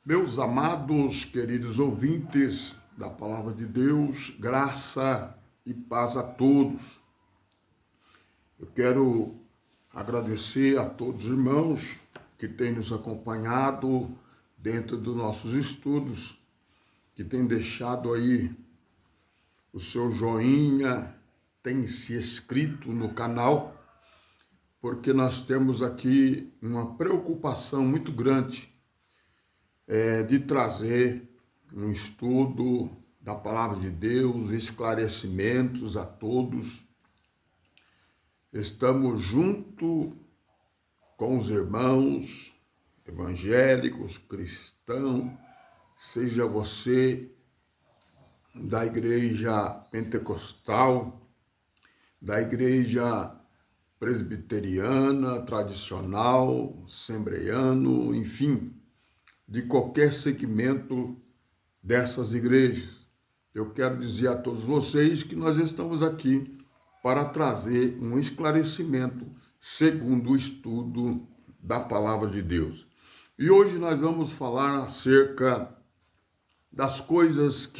Meus amados, queridos ouvintes da Palavra de Deus, graça e paz a todos. Eu quero agradecer a todos os irmãos que têm nos acompanhado dentro dos nossos estudos, que têm deixado aí o seu joinha, têm se inscrito no canal, porque nós temos aqui uma preocupação muito grande de trazer um estudo da Palavra de Deus, esclarecimentos a todos. Estamos junto com os irmãos evangélicos, cristãos, seja você da igreja pentecostal, da igreja presbiteriana, tradicional, assembleiano, enfim, de qualquer segmento dessas igrejas. Eu quero dizer a todos vocês que nós estamos aqui para trazer um esclarecimento segundo o estudo da Palavra de Deus. E hoje nós vamos falar acerca das coisas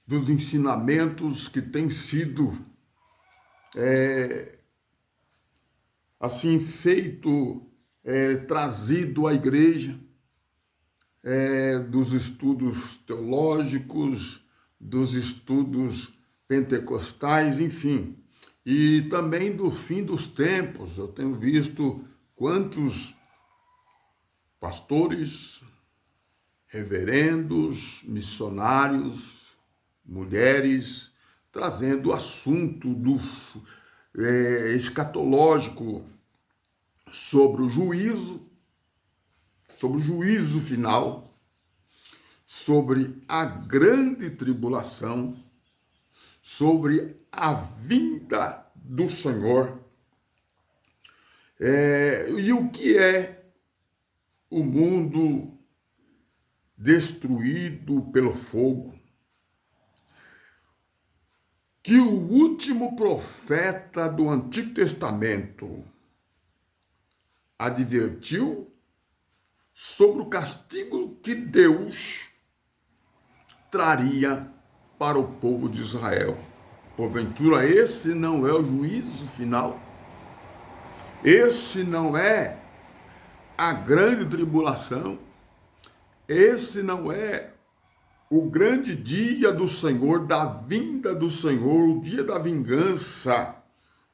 dos ensinamentos que têm sido trazido à igreja, dos estudos teológicos, dos estudos pentecostais, enfim, e também do fim dos tempos. Eu tenho visto quantos pastores, reverendos, missionários, mulheres, trazendo o assunto do escatológico sobre o juízo final, sobre a grande tribulação, sobre a vinda do Senhor, e o que é o mundo destruído pelo fogo, que o último profeta do Antigo Testamento advertiu sobre o castigo que Deus traria para o povo de Israel. Porventura, esse não é o juízo final? Esse não é a grande tribulação? Esse não é o grande dia do Senhor, da vinda do Senhor, o dia da vingança,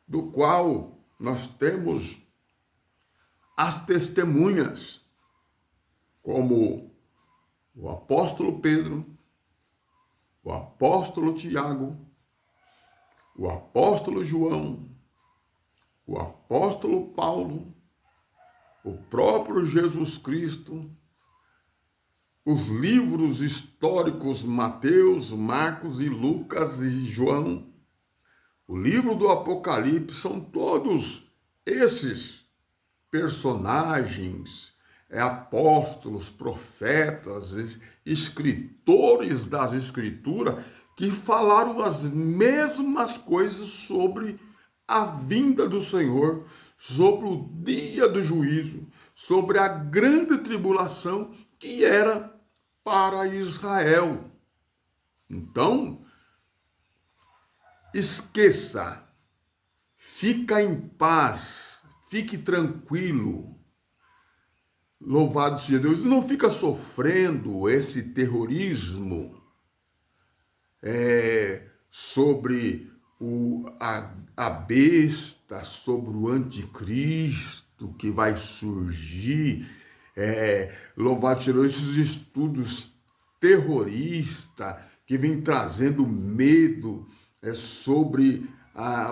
do qual nós temos as testemunhas, como o apóstolo Pedro, o apóstolo Tiago, o apóstolo João, o apóstolo Paulo, o próprio Jesus Cristo, os livros históricos Mateus, Marcos e Lucas e João, o livro do Apocalipse, são todos esses personagens, apóstolos, profetas, escritores das Escrituras, que falaram as mesmas coisas sobre a vinda do Senhor, sobre o dia do juízo, sobre a grande tribulação que era para Israel. Então, esqueça, fica em paz, fique tranquilo. Louvado seja Deus. Não fica sofrendo esse terrorismo sobre a besta, sobre o anticristo que vai surgir. Louvado seja Deus, esses estudos terroristas que vêm trazendo medo sobre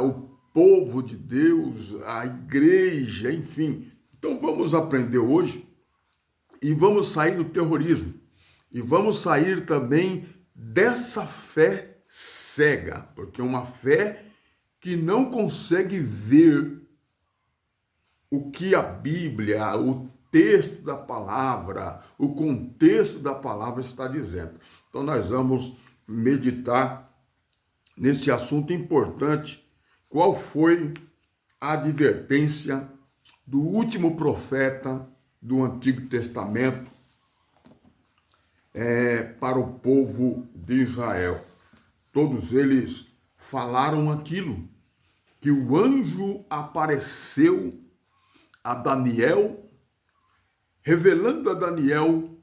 o povo de Deus, a igreja, enfim. Então vamos aprender hoje e vamos sair do terrorismo e vamos sair também dessa fé cega, porque é uma fé que não consegue ver o que a Bíblia, o texto da palavra, o contexto da palavra está dizendo. Então nós vamos meditar nesse assunto importante. Qual foi a advertência do último profeta do Antigo Testamento para o povo de Israel. Todos eles falaram aquilo, que o anjo apareceu a Daniel, revelando a Daniel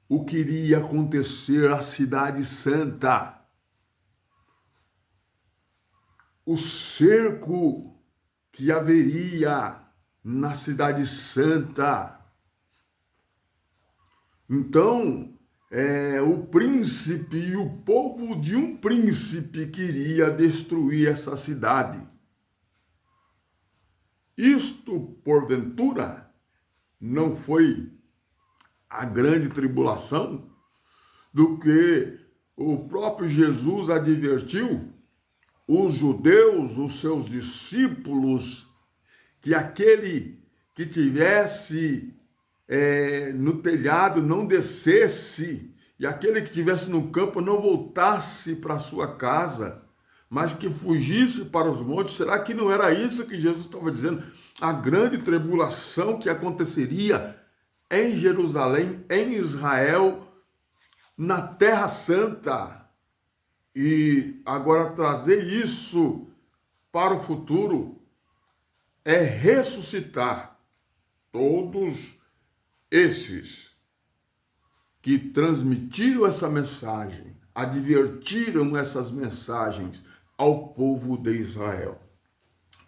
o que iria acontecer à cidade santa. O cerco que haveria na cidade santa. Então, o príncipe e o povo de um príncipe queria destruir essa cidade. Isto, porventura, não foi a grande tribulação do que o próprio Jesus advertiu os judeus, os seus discípulos, que aquele que tivesse no telhado não descesse, e aquele que estivesse no campo não voltasse para sua casa, mas que fugisse para os montes. Será que não era isso que Jesus estava dizendo? A grande tribulação que aconteceria em Jerusalém, em Israel, na Terra Santa. E agora trazer isso para o futuro é ressuscitar todos esses que transmitiram essa mensagem, advertiram essas mensagens ao povo de Israel.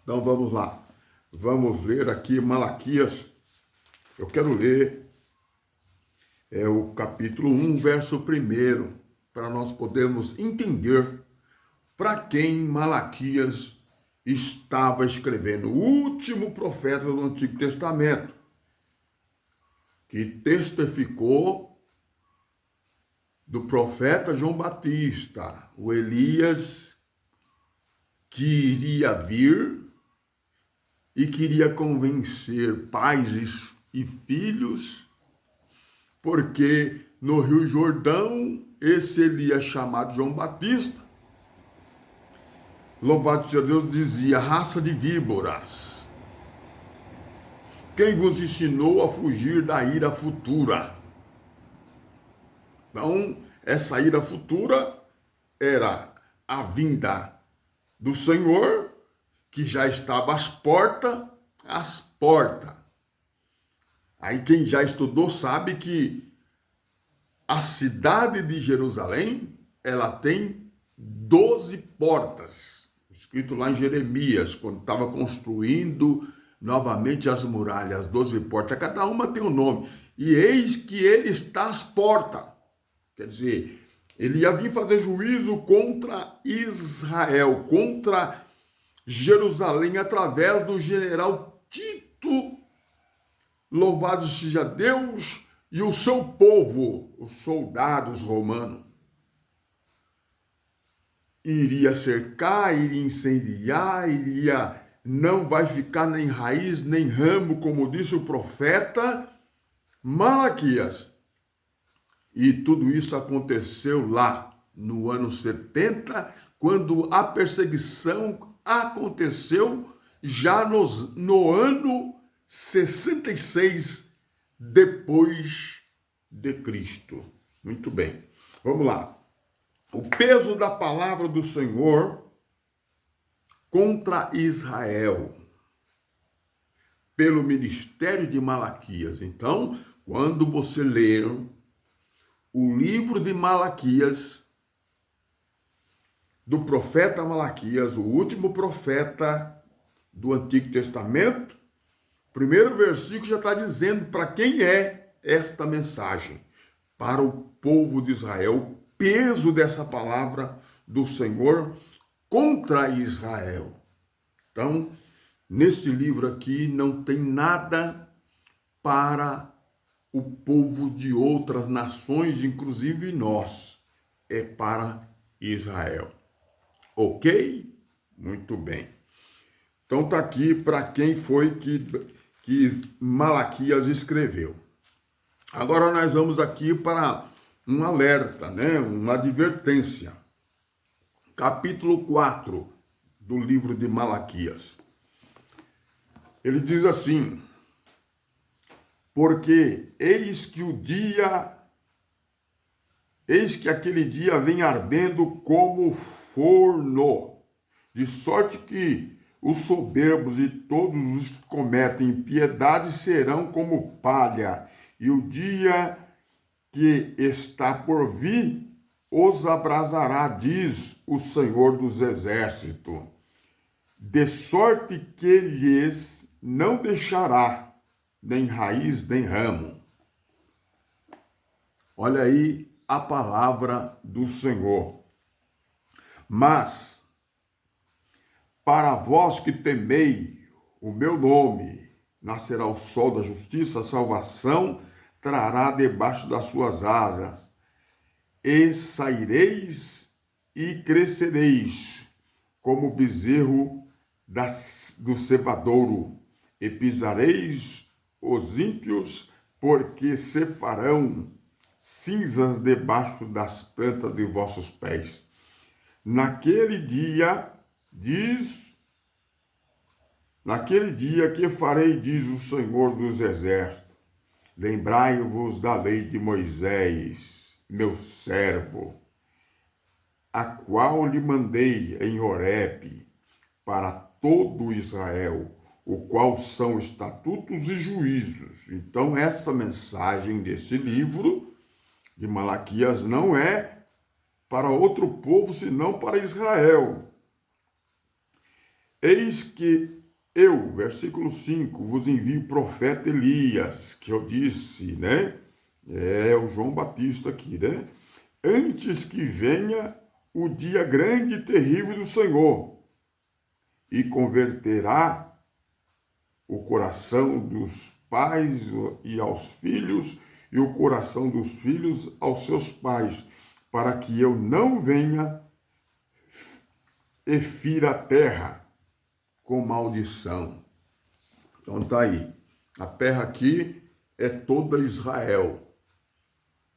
Então vamos lá, vamos ler aqui Malaquias. Eu quero ler o capítulo 1, verso 1, para nós podermos entender para quem Malaquias estava escrevendo, o último profeta do Antigo Testamento, que testificou do profeta João Batista, o Elias que iria vir e queria convencer pais e filhos, porque no Rio Jordão, esse Elias chamado João Batista, louvado seja Deus, dizia: raça de víboras, quem vos ensinou a fugir da ira futura? Então, essa ira futura era a vinda do Senhor, que já estava às portas, Aí quem já estudou sabe que a cidade de Jerusalém, ela tem 12 portas, escrito lá em Jeremias, quando estava construindo novamente as muralhas, 12 portas, cada uma tem um nome. E eis que ele está às portas. Quer dizer, ele ia vir fazer juízo contra Israel, contra Jerusalém, através do general Tito, louvado seja Deus, e o seu povo, os soldados romanos. Iria cercar, iria incendiar, não vai ficar nem raiz, nem ramo, como disse o profeta Malaquias. E tudo isso aconteceu lá no ano 70, quando a perseguição aconteceu já no ano 66 depois de Cristo. Muito bem, vamos lá. O peso da palavra do Senhor contra Israel, pelo ministério de Malaquias. Então, quando você ler o livro de Malaquias, do profeta Malaquias, o último profeta do Antigo Testamento, o primeiro versículo já está dizendo para quem é esta mensagem. Para o povo de Israel, o peso dessa palavra do Senhor contra Israel. Então, neste livro aqui não tem nada para o povo de outras nações, inclusive nós. É para Israel. Ok? Muito bem. Então tá aqui para quem foi que Malaquias escreveu. Agora nós vamos aqui para um alerta, né? Uma advertência. Capítulo 4 do livro de Malaquias. Ele diz assim: porque eis que o dia Eis que aquele dia vem ardendo como forno, de sorte que os soberbos e todos os que cometem impiedade serão como palha, e o dia que está por vir os abrasará, diz o Senhor dos Exércitos, de sorte que lhes não deixará nem raiz nem ramo. Olha aí a palavra do Senhor. Mas, para vós que temei o meu nome, nascerá o sol da justiça, a salvação trará debaixo das suas asas, e saireis e crescereis, como bezerro do cevadouro, e pisareis os ímpios, porque se farão cinzas debaixo das plantas de vossos pés. Naquele dia que farei, diz o Senhor dos Exércitos, lembrai-vos da lei de Moisés, meu servo, a qual lhe mandei em Horepe para todo Israel, o qual são estatutos e juízos. Então, essa mensagem desse livro de Malaquias não é para outro povo, senão para Israel. Eis que eu, versículo 5, vos envio o profeta Elias, que eu disse, né? É o João Batista aqui, né? Antes que venha o dia grande e terrível do Senhor, e converterá o coração dos pais e aos filhos, e o coração dos filhos aos seus pais, para que eu não venha e fira a terra com maldição. Então tá aí. A terra aqui é toda Israel.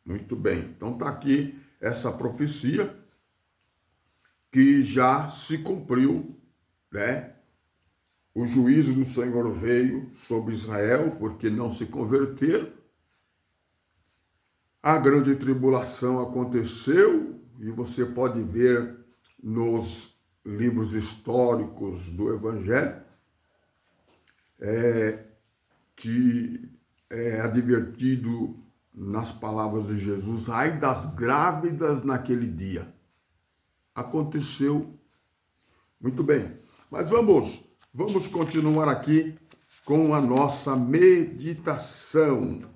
Muito bem. Então tá aqui essa profecia que já se cumpriu, né? O juízo do Senhor veio sobre Israel porque não se converteram. A grande tribulação aconteceu e você pode ver nos livros históricos do Evangelho que é advertido nas palavras de Jesus, ai das grávidas naquele dia. Aconteceu. Muito bem. Mas vamos continuar aqui com a nossa meditação.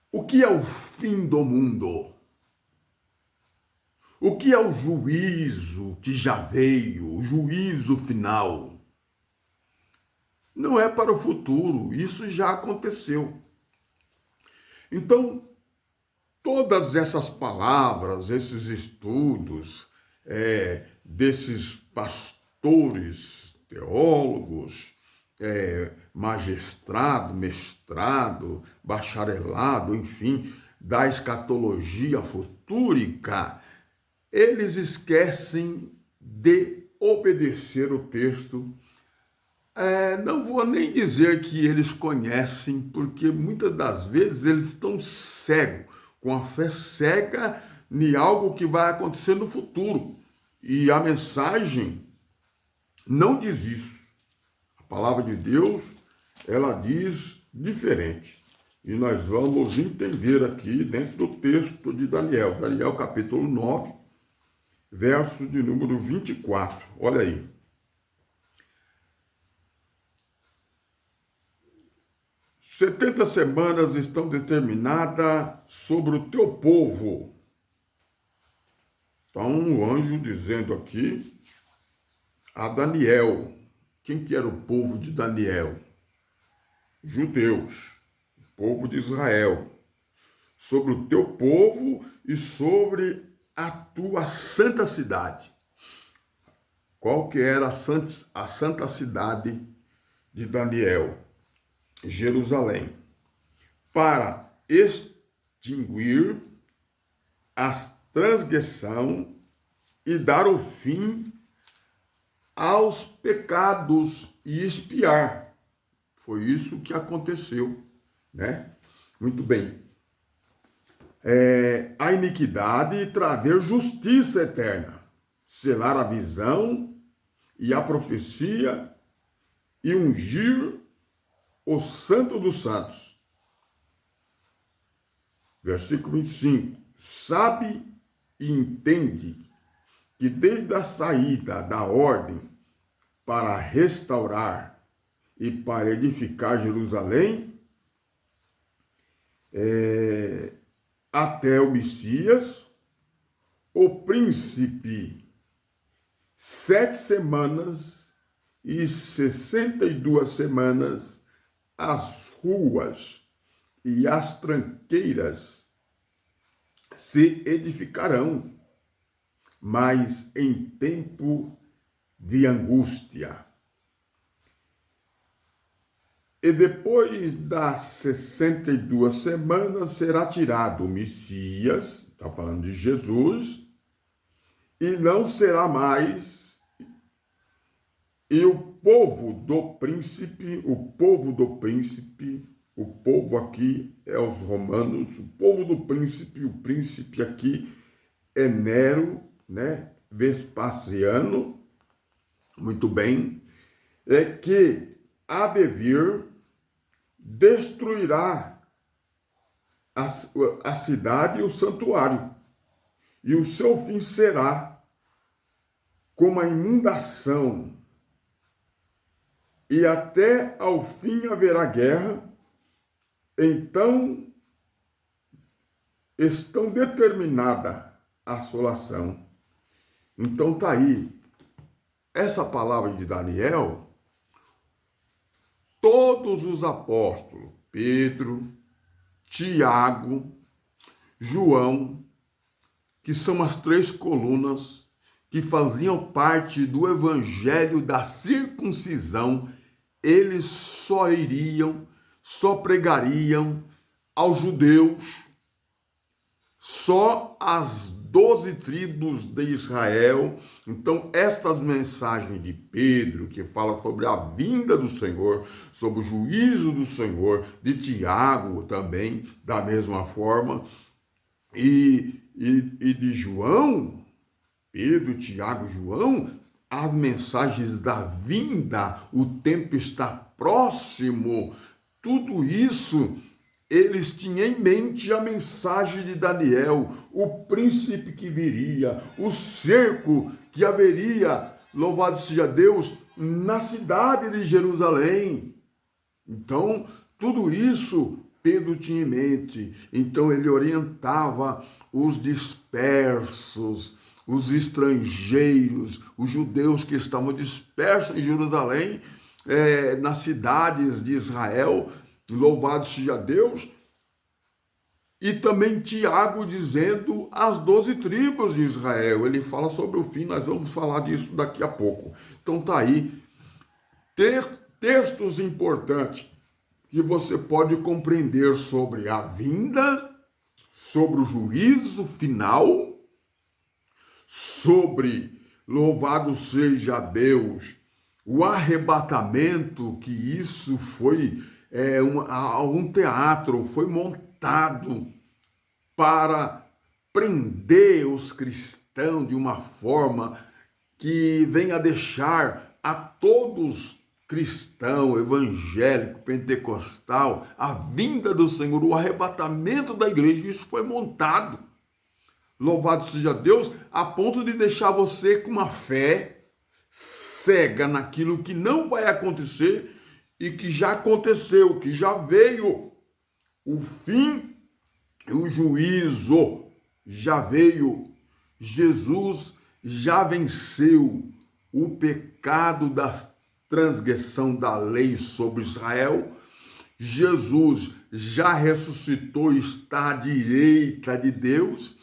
O que é o fim do mundo? O que é o juízo que já veio, o juízo final? Não é para o futuro, isso já aconteceu. Então, todas essas palavras, esses estudos, desses pastores, teólogos, magistrado, mestrado, bacharelado, enfim, da escatologia futúrica, eles esquecem de obedecer o texto. Não vou nem dizer que eles conhecem, porque muitas das vezes eles estão cegos, com a fé cega em algo que vai acontecer no futuro. E a mensagem não diz isso. A palavra de Deus, ela diz diferente. E nós vamos entender aqui dentro do texto de Daniel. Daniel capítulo 9, verso de número 24. Olha aí. 70 semanas estão determinadas sobre o teu povo. Então, o anjo dizendo aqui a Daniel. Quem que era o povo de Daniel? Judeus, o povo de Israel. Sobre o teu povo e sobre a tua santa cidade. Qual que era a santa cidade de Daniel? Jerusalém. Para extinguir a transgressão e dar o fim aos pecados e expiar. Foi isso que aconteceu, né? Muito bem. a iniquidade e trazer justiça eterna, selar a visão e a profecia e ungir o Santo dos Santos. Versículo 25. Sabe e entende que desde a saída da ordem para restaurar e para edificar Jerusalém, até o Messias, o príncipe, 7 semanas e 62 semanas, as ruas e as tranqueiras se edificarão, mas em tempo de angústia. E depois das 62 semanas será tirado o Messias, está falando de Jesus, e não será mais, e o povo do príncipe, o povo aqui é os romanos, o povo do príncipe, o príncipe aqui é Nero, né? Vespasiano, muito bem, é que há de vir, destruirá a cidade e o santuário, e o seu fim será como a inundação, e até ao fim haverá guerra. Então estão determinada a assolação. Então está aí, essa palavra de Daniel, todos os apóstolos, Pedro, Tiago, João, que são as 3 colunas que faziam parte do evangelho da circuncisão, eles só pregariam aos judeus, só as 12 tribos de Israel. Então, estas mensagens de Pedro, que fala sobre a vinda do Senhor, sobre o juízo do Senhor, de Tiago também, da mesma forma, e de João, Pedro, Tiago, João, as mensagens da vinda, o tempo está próximo, tudo isso eles tinham em mente a mensagem de Daniel, o príncipe que viria, o cerco que haveria, louvado seja Deus, na cidade de Jerusalém. Então, tudo isso Pedro tinha em mente. Então, ele orientava os dispersos, os estrangeiros, os judeus que estavam dispersos em Jerusalém, nas cidades de Israel, louvado seja Deus, e também Tiago dizendo as 12 tribos de Israel. Ele fala sobre o fim, nós vamos falar disso daqui a pouco. Então tá aí, textos importantes que você pode compreender sobre a vinda, sobre o juízo final, sobre, louvado seja Deus, o arrebatamento, que isso foi um teatro, foi montado para prender os cristãos de uma forma que venha a deixar a todos cristão, evangélico, pentecostal, a vinda do Senhor, o arrebatamento da igreja. Isso foi montado, louvado seja Deus, a ponto de deixar você com uma fé cega naquilo que não vai acontecer e que já aconteceu, que já veio o fim e o juízo, já veio. Jesus já venceu o pecado da transgressão da lei sobre Israel. Jesus já ressuscitou, está à direita de Deus,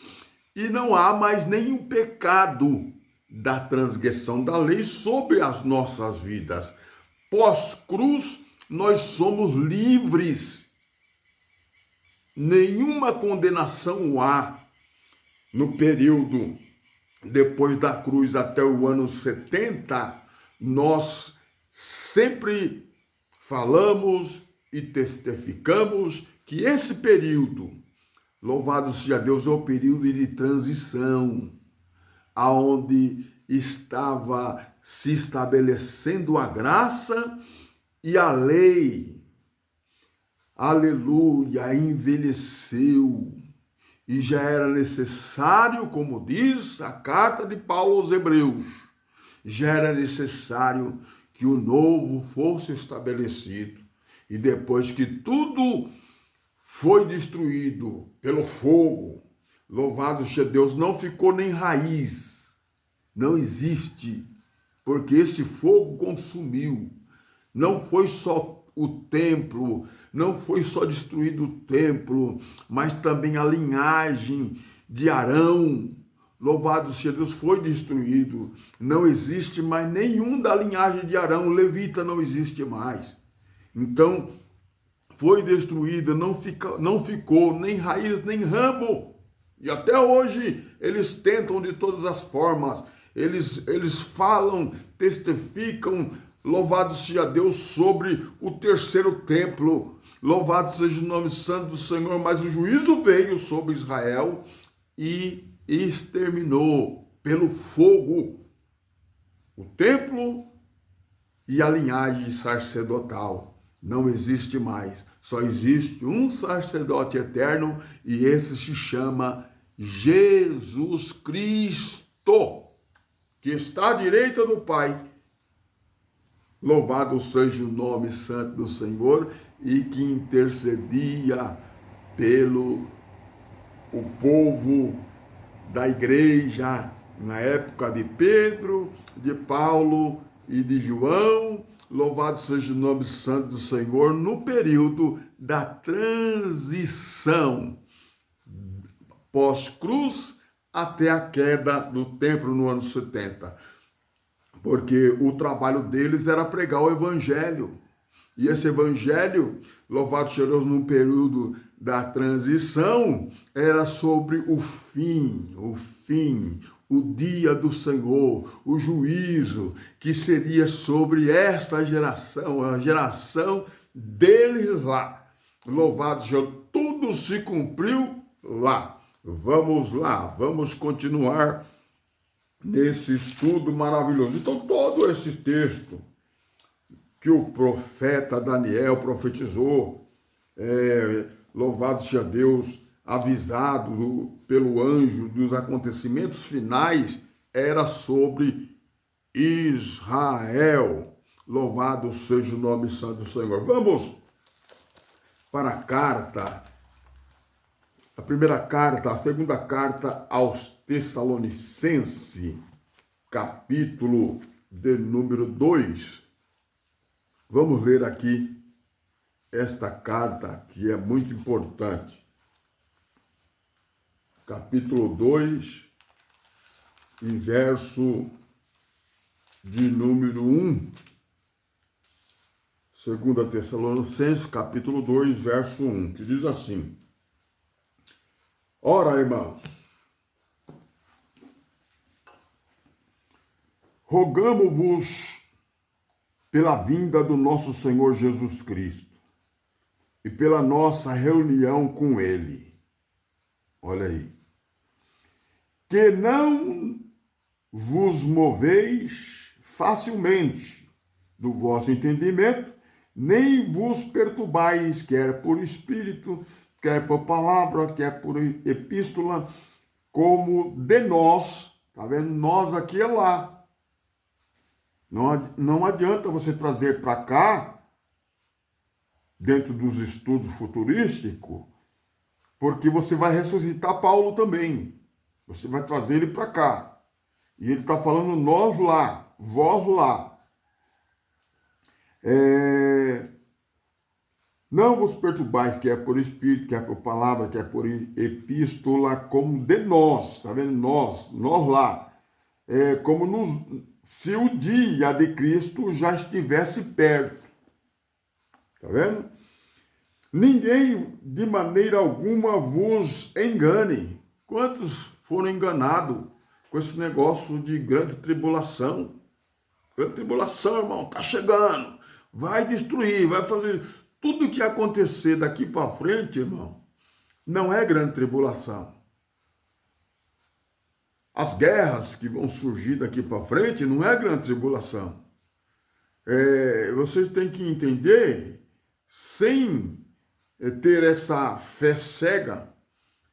e não há mais nenhum pecado da transgressão da lei sobre as nossas vidas. Pós-cruz, nós somos livres. Nenhuma condenação há no período depois da cruz até o ano 70. Nós sempre falamos e testificamos que esse período, Louvado seja Deus, é o período de transição, aonde estava se estabelecendo a graça e a lei. Aleluia, envelheceu. E já era necessário, como diz a carta de Paulo aos Hebreus, já era necessário que o novo fosse estabelecido. E depois que tudo foi destruído pelo fogo, louvado seja Deus, não ficou nem raiz, não existe, porque esse fogo consumiu. Não foi só o templo, não foi só destruído o templo, mas também a linhagem de Arão, louvado seja Deus, foi destruído. Não existe mais nenhum da linhagem de Arão, levita não existe mais. Então, foi destruída, não ficou nem raiz, nem ramo. E até hoje eles tentam de todas as formas, eles falam, testificam, louvado seja Deus, sobre o terceiro templo, louvado seja o nome santo do Senhor, mas o juízo veio sobre Israel e exterminou pelo fogo o templo e a linhagem sacerdotal. Não existe mais, só existe um sacerdote eterno e esse se chama Jesus Cristo, que está à direita do Pai. Louvado seja o nome santo do Senhor e que intercedia pelo o povo da igreja na época de Pedro, de Paulo e de João. Louvado seja o nome santo do Senhor no período da transição pós-cruz até a queda do templo no ano 70. Porque o trabalho deles era pregar o evangelho. E esse evangelho, louvado seja Deus, no período da transição, era sobre o fim, o dia do Senhor, o juízo, que seria sobre esta geração, a geração deles lá. Louvado seja Deus, tudo se cumpriu lá. Vamos lá, vamos continuar nesse estudo maravilhoso. Então, todo esse texto que o profeta Daniel profetizou, louvado seja Deus, avisado pelo anjo dos acontecimentos finais, era sobre Israel. Louvado seja o nome santo do Senhor. Vamos para a carta, a primeira carta, a segunda carta aos Tessalonicenses, capítulo de número 2. Vamos ler aqui esta carta que é muito importante. Capítulo 2, e verso de número 1. 2 Tessalonicenses, capítulo 2, verso 1, que diz assim: Ora, irmãos, rogamo-vos pela vinda do nosso Senhor Jesus Cristo e pela nossa reunião com Ele. Olha aí. Que não vos moveis facilmente do vosso entendimento, nem vos perturbais, quer por espírito, quer por palavra, quer por epístola, como de nós, tá vendo? Nós aqui é lá. Não adianta você trazer para cá, dentro dos estudos futurísticos, porque você vai ressuscitar Paulo também. Você vai trazer ele para cá. E ele está falando nós lá, vós lá. Não vos perturbais, quer por espírito, quer por palavra, quer por epístola, como de nós, tá vendo? Nós lá. Se o dia de Cristo já estivesse perto. Tá vendo? Ninguém de maneira alguma vos engane. Quantos foram enganados com esse negócio de grande tribulação? Grande tribulação, irmão, tá chegando. Vai destruir, vai fazer tudo que acontecer daqui para frente, irmão. não é grande tribulação. As guerras que vão surgir daqui para frente não é grande tribulação. Vocês têm que entender, sem ter essa fé cega,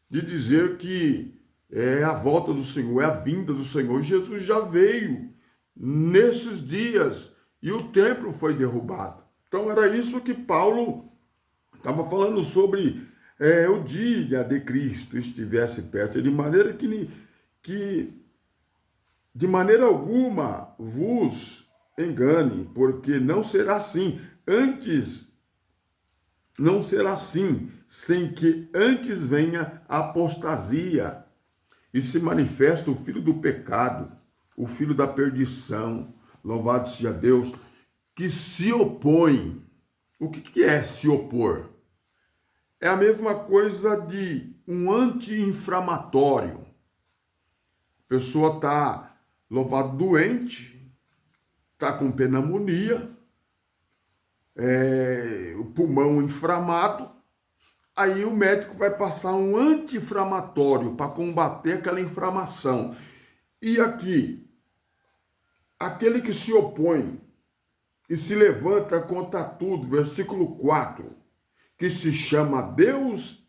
de dizer que é a volta do Senhor, é a vinda do Senhor. Jesus já veio nesses dias e o templo foi derrubado. Então era isso que Paulo estava falando sobre o dia de Cristo estivesse perto, de maneira que de maneira alguma vos engane, porque não será assim. Não será assim, sem que antes venha a apostasia e se manifesta o filho do pecado, o filho da perdição, louvado seja Deus, que se opõe. O que é se opor? É a mesma coisa de um anti-inflamatório. A pessoa está, louvado, doente, está com pneumonia, o pulmão inflamado, aí o médico vai passar um anti-inflamatório para combater aquela inflamação. E aqui, aquele que se opõe e se levanta contra tudo, versículo 4, que se chama Deus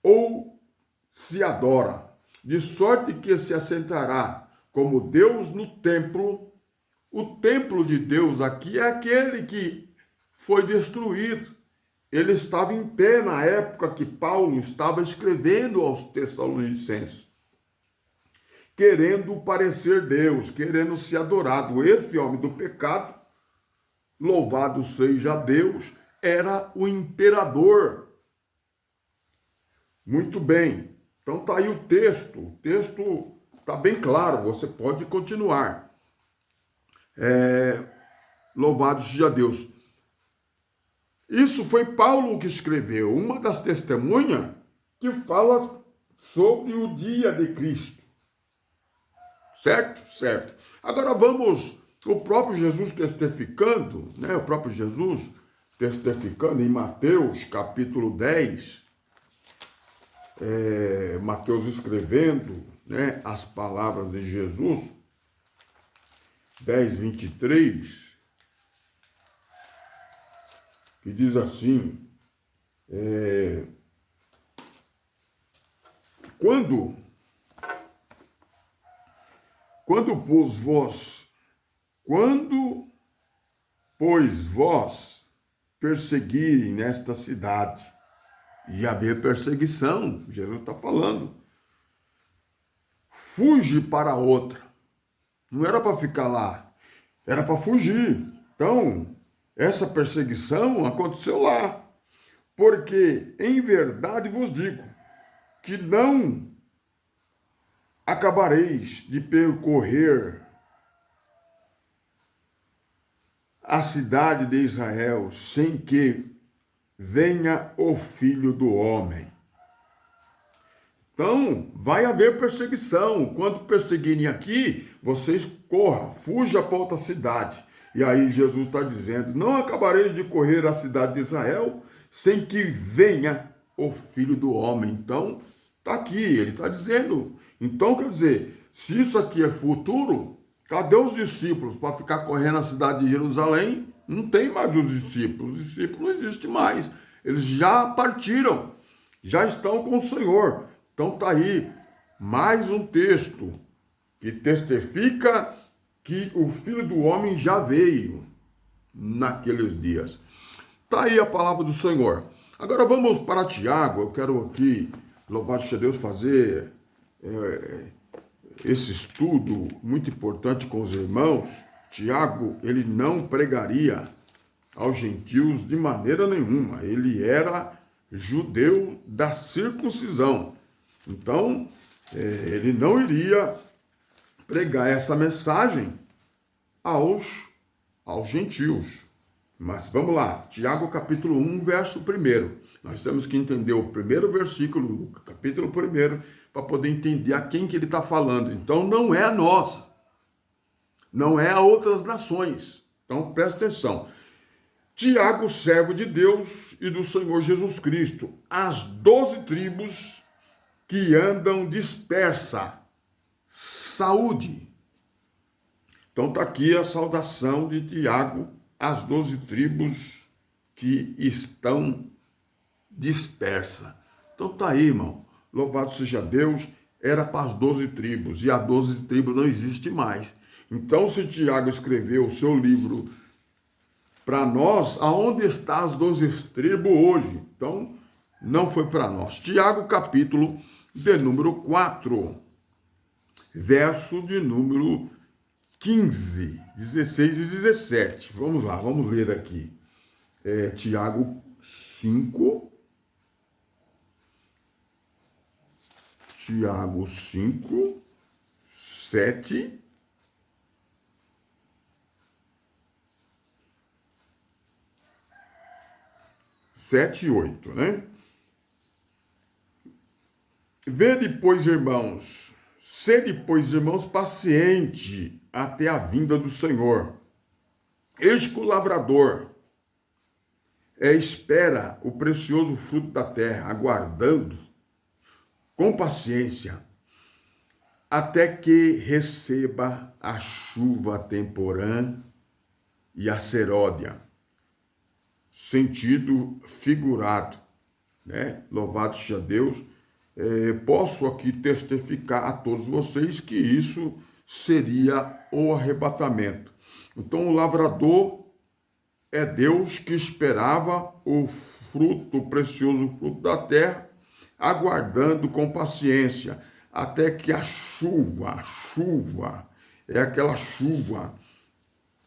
ou se adora, de sorte que se assentará como Deus no templo. O templo de Deus aqui é aquele que foi destruído. Ele estava em pé na época que Paulo estava escrevendo aos Tessalonicenses, querendo parecer Deus, querendo ser adorado. Esse homem do pecado, louvado seja Deus, era o imperador. Muito bem. Então está aí o texto está bem claro, você pode continuar. Louvado seja Deus. Isso foi Paulo que escreveu, uma das testemunhas que fala sobre o dia de Cristo. Certo? Certo. Agora vamos, o próprio Jesus testificando, né? O próprio Jesus testificando em Mateus capítulo 10, Mateus escrevendo, né, as palavras de Jesus, 10, 23, que diz assim, quando pois vós perseguirem nesta cidade, e haver perseguição, Jesus está falando, fuge para outra. Não era para ficar lá, era para fugir. Então, essa perseguição aconteceu lá, porque em verdade vos digo que não acabareis de percorrer a cidade de Israel sem que venha o Filho do Homem. Então, vai haver perseguição. Quando perseguirem aqui, vocês corram, fuja para outra cidade. E aí Jesus está dizendo, não acabareis de correr a cidade de Israel sem que venha o Filho do Homem. Então, está aqui, ele está dizendo. Então, quer dizer, se isso aqui é futuro, cadê os discípulos para ficar correndo a cidade de Jerusalém? Não tem mais os discípulos não existem mais. Eles já partiram, já estão com o Senhor. Então está aí mais um texto que testifica que o Filho do Homem já veio naqueles dias. Está aí a palavra do Senhor. Agora vamos para Tiago. Eu quero aqui, louvado seja Deus, fazer esse estudo muito importante com os irmãos. Tiago, ele não pregaria aos gentios de maneira nenhuma. Ele era judeu da circuncisão. Então, ele não iria pregar essa mensagem aos gentios. Mas vamos lá, Tiago capítulo 1, verso 1. Nós temos que entender o primeiro versículo do capítulo 1 para poder entender a quem que ele está falando. Então, não é a nós, não é a outras nações. Então, presta atenção. Tiago, servo de Deus e do Senhor Jesus Cristo, as 12 tribos que andam dispersa, saúde. Então está aqui a saudação de Tiago às 12 tribos que estão dispersas. Então está aí, irmão. Louvado seja Deus, era para as 12 tribos, e as 12 tribos não existe mais. Então, se Tiago escreveu o seu livro para nós, aonde está as 12 tribos hoje? Então, não foi para nós. Tiago, capítulo de número 4, verso de número 15, 16 e 17. Vamos lá, vamos ler aqui. Tiago 5. Tiago 5, 7. Sete e 8, né? Sede, pois, irmãos, paciente até a vinda do Senhor. Eis que o lavrador espera o precioso fruto da terra, aguardando com paciência até que receba a chuva temporã e a seródia. Sentido figurado, né? Louvado seja Deus. Posso aqui testificar a todos vocês que isso seria o arrebatamento. Então, o lavrador é Deus que esperava o fruto, o precioso fruto da terra, aguardando com paciência, até que a chuva é aquela chuva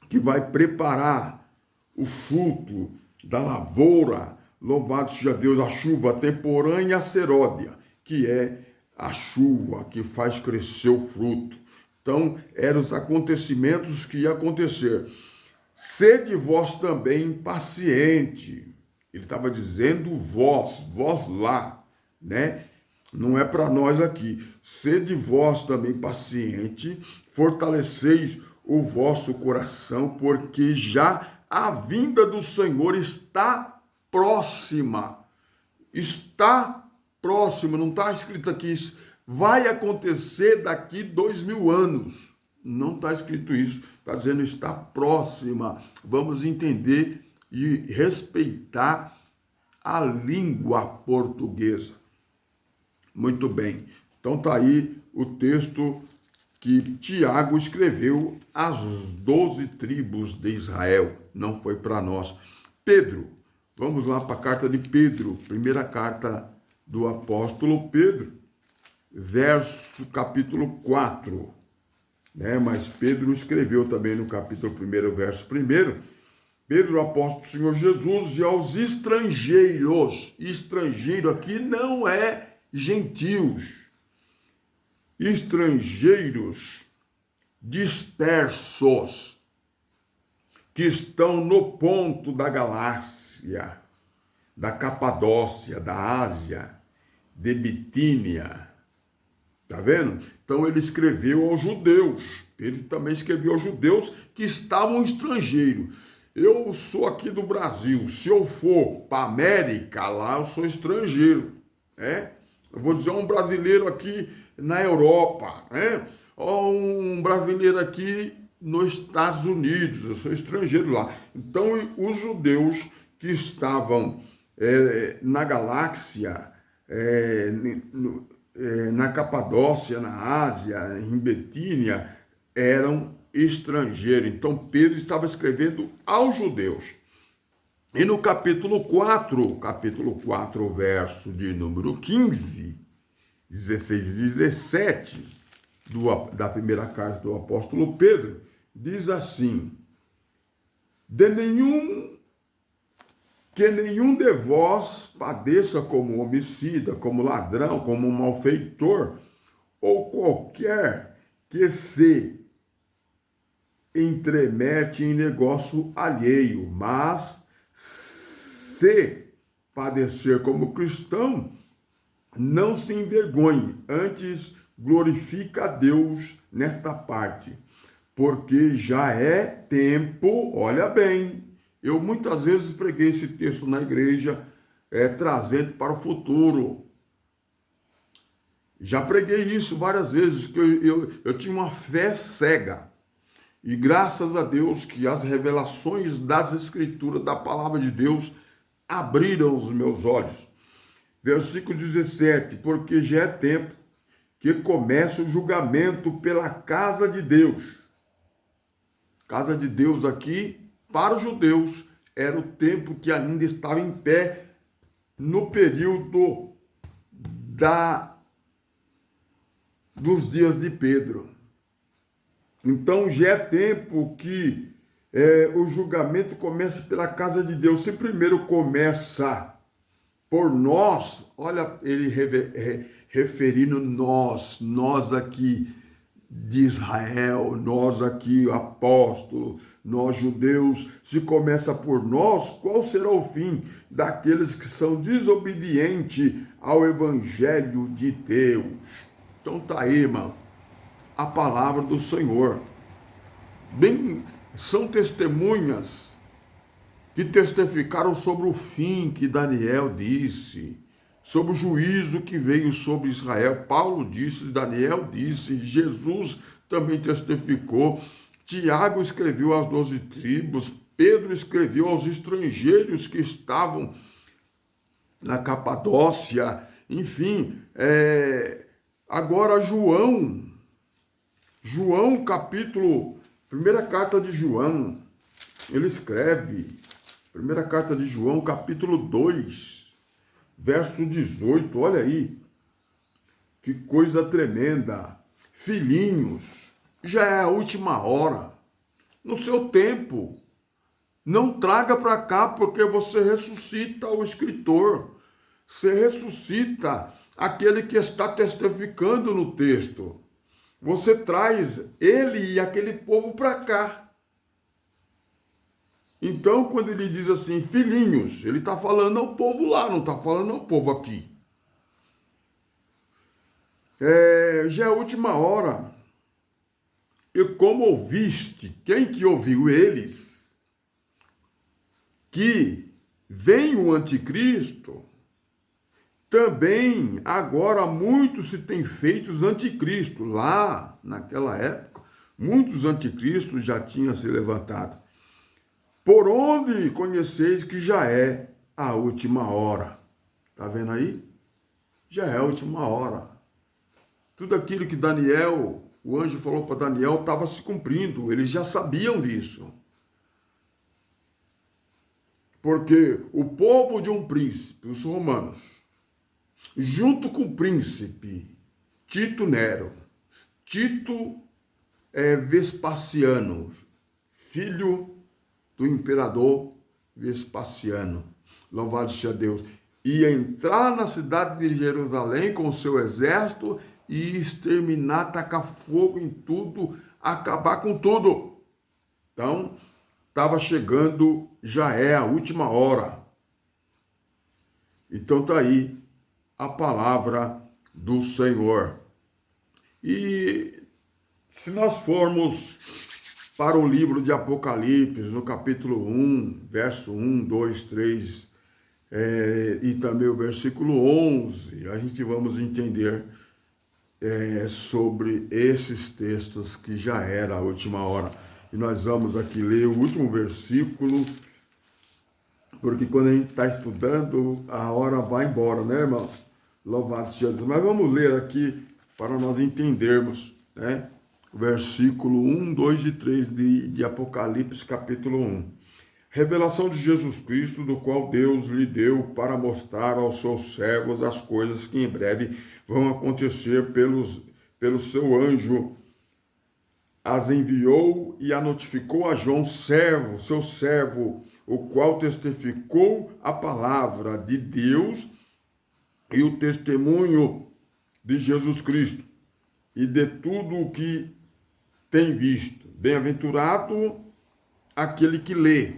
que vai preparar o fruto da lavoura. Louvado seja Deus, a chuva temporã e a seródia, que é a chuva que faz crescer o fruto. Então, eram os acontecimentos que iam acontecer. Sede vós também paciente. Ele estava dizendo vós lá, né? Não é para nós aqui. Sede vós também paciente, fortaleceis o vosso coração, porque já a vinda do Senhor está próxima. Está próxima, não está escrito aqui isso. Vai acontecer daqui 2000 anos. Não está escrito isso. Está dizendo está próxima. Vamos entender e respeitar a língua portuguesa. Muito bem. Então está aí o texto que Tiago escreveu às 12 tribos de Israel. Não foi para nós. Pedro, vamos lá para a carta de Pedro, primeira carta do apóstolo Pedro, capítulo 4. Né? Mas Pedro escreveu também no capítulo 1, verso 1. Pedro, apóstolo do Senhor Jesus, e aos estrangeiros. Estrangeiro aqui não é gentios. Estrangeiros dispersos que estão no ponto da Galácia, da Capadócia, da Ásia, de Bitínia. Tá vendo? Então ele escreveu aos judeus. Ele também escreveu aos judeus que estavam estrangeiros. Eu sou aqui do Brasil. Se eu for para a América, lá eu sou estrangeiro. Né? Eu vou dizer um brasileiro aqui na Europa, né? Ou um brasileiro aqui nos Estados Unidos. Eu sou estrangeiro lá. Então os judeus que estavam na galáxia, na Capadócia, na Ásia, em Bitínia, eram estrangeiros. Então Pedro estava escrevendo aos judeus. E no capítulo 4, verso de número 15, 16 e 17, da primeira carta do apóstolo Pedro, diz assim: que nenhum de vós padeça como homicida, como ladrão, como malfeitor, ou qualquer que se entremete em negócio alheio, mas se padecer como cristão, não se envergonhe, antes glorifica a Deus nesta parte, porque já é tempo, olha bem, Eu muitas vezes preguei esse texto na igreja, trazendo para o futuro. Já preguei isso várias vezes, que eu tinha uma fé cega. E graças a Deus que as revelações das Escrituras, da palavra de Deus, abriram os meus olhos. Versículo 17, porque já é tempo que começa o julgamento pela casa de Deus. Casa de Deus aqui, para os judeus, era o tempo que ainda estava em pé no período dos dias de Pedro. Então já é tempo que o julgamento começa pela casa de Deus. Se primeiro começa por nós, olha ele referindo nós aqui de Israel, nós aqui apóstolos, nós judeus, se começa por nós, qual será o fim daqueles que são desobedientes ao evangelho de Deus? Então tá aí, irmão, a palavra do Senhor. Bem, são testemunhas que testificaram sobre o fim que Daniel disse, sobre o juízo que veio sobre Israel. Paulo disse, Daniel disse, Jesus também testificou, Tiago escreveu às 12 tribos, Pedro escreveu aos estrangeiros que estavam na Capadócia, enfim, agora João capítulo, primeira carta de João, ele escreve, primeira carta de João, capítulo 2, verso 18, olha aí, que coisa tremenda. Filhinhos, já é a última hora, no seu tempo, não traga para cá, porque você ressuscita o escritor, você ressuscita aquele que está testificando no texto. Você traz ele e aquele povo para cá. Então, quando ele diz assim, filhinhos, ele está falando ao povo lá, não está falando ao povo aqui. Já é a última hora. E como ouviste, quem que ouviu eles? Que vem o anticristo, também agora muitos se têm feito os anticristos. Lá, naquela época, muitos anticristos já tinham se levantado. Por onde conheceis que já é a última hora? Está vendo aí? Já é a última hora. Tudo aquilo que Daniel, o anjo falou para Daniel, estava se cumprindo. Eles já sabiam disso. Porque o povo de um príncipe, os romanos, junto com o príncipe Tito Nero, Tito Vespasiano, filho do imperador Vespasiano, louvado seja Deus, ia entrar na cidade de Jerusalém com o seu exército e exterminar, tacar fogo em tudo, acabar com tudo. Então, estava chegando, já é a última hora. Então tá aí a palavra do Senhor. E se nós formos para o livro de Apocalipse, no capítulo 1, verso 1, 2, 3, e também o versículo 11, a gente vamos entender sobre esses textos que já era a última hora. E nós vamos aqui ler o último versículo, porque quando a gente está estudando, a hora vai embora, né, irmãos? Louvado seja Deus. Mas vamos ler aqui para nós entendermos, né? Versículo 1, 2 e 3 de Apocalipse, capítulo 1. Revelação de Jesus Cristo, do qual Deus lhe deu para mostrar aos seus servos as coisas que em breve vão acontecer pelo seu anjo. As enviou e a notificou a João, seu servo, o qual testificou a palavra de Deus e o testemunho de Jesus Cristo, e de tudo o que tem visto. Bem-aventurado aquele que lê,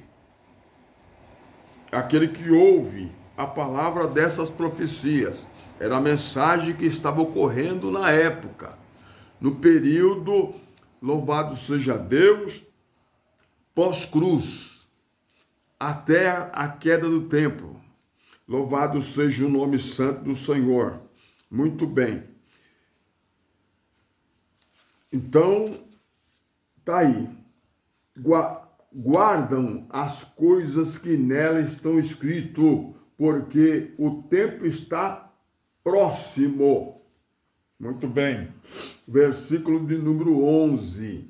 aquele que ouve a palavra dessas profecias. Era a mensagem que estava ocorrendo na época, no período, louvado seja Deus, pós-cruz. até a queda do templo. Louvado seja o nome santo do Senhor. Muito bem. Então, tá aí. Guardam as coisas que nela estão escritas, porque o tempo está próximo. Muito bem. Versículo de número 11.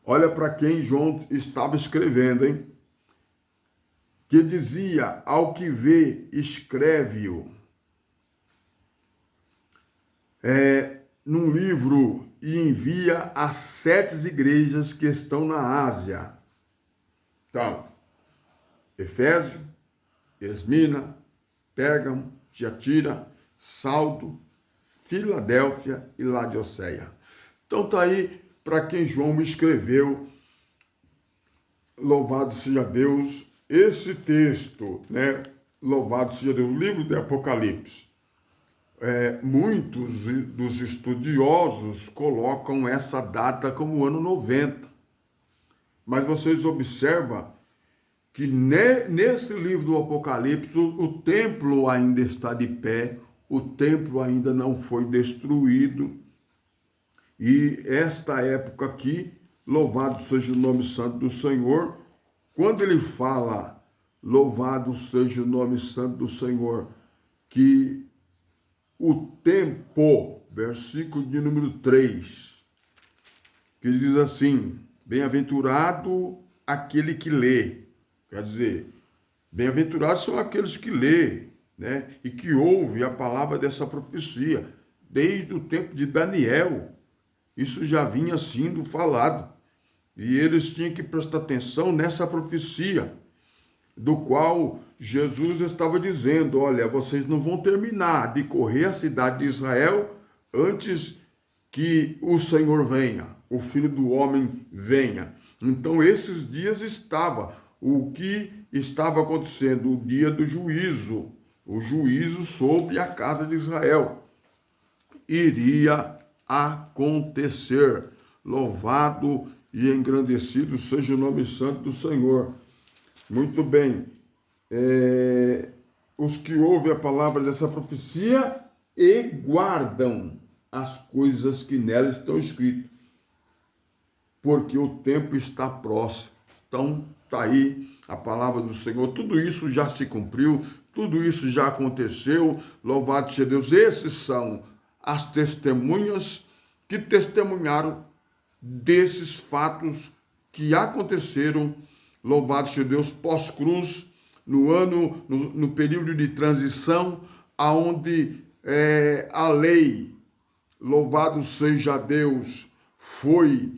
Olha para quem João estava escrevendo, hein? Que dizia: ao que vê, escreve-o. Num livro e envia às 7 igrejas que estão na Ásia. Então, Efésio, Esmina, Pérgamo, Tiatira, Sardo, Filadélfia e Laodiceia. Então tá aí para quem João escreveu. Louvado seja Deus. Esse texto, né? Louvado seja Deus, o livro de Apocalipse. Muitos dos estudiosos colocam essa data como o ano 90. Mas vocês observam que nesse livro do Apocalipse o templo ainda está de pé, o templo ainda não foi destruído. E esta época aqui, louvado seja o nome santo do Senhor, quando ele fala, louvado seja o nome santo do Senhor, que o tempo, versículo de número 3, que diz assim: bem-aventurado aquele que lê. Quer dizer, bem-aventurados são aqueles que lê, né? E que ouve a palavra dessa profecia. Desde o tempo de Daniel, isso já vinha sendo falado. E eles tinham que prestar atenção nessa profecia, do qual Jesus estava dizendo: olha, vocês não vão terminar de correr a cidade de Israel antes que o Senhor venha, o Filho do Homem venha. Então, esses dias o que estava acontecendo? O dia do juízo, o juízo sobre a casa de Israel iria acontecer. Louvado e engrandecido seja o nome santo do Senhor. Muito bem. Os que ouvem a palavra dessa profecia e guardam as coisas que nela estão escritas, porque o tempo está próximo. Então, está aí a palavra do Senhor. Tudo isso já se cumpriu, tudo isso já aconteceu. Louvado seja Deus. Esses são as testemunhas que testemunharam desses fatos que aconteceram. Louvado seja Deus, pós-cruz, no período de transição, aonde a lei, louvado seja Deus, foi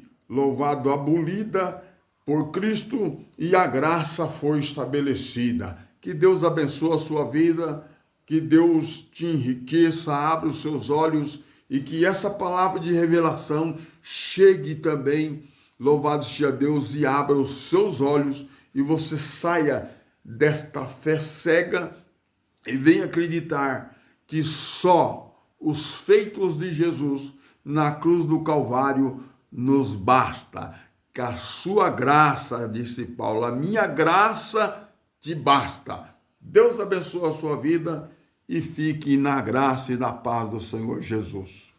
abolida por Cristo e a graça foi estabelecida. Que Deus abençoe a sua vida, que Deus te enriqueça, abra os seus olhos e que essa palavra de revelação chegue também, louvado seja Deus, e abra os seus olhos e você saia desta fé cega e venha acreditar que só os feitos de Jesus na cruz do Calvário nos basta. Que a sua graça, disse Paulo, a minha graça te basta. Deus abençoe a sua vida e fique na graça e na paz do Senhor Jesus.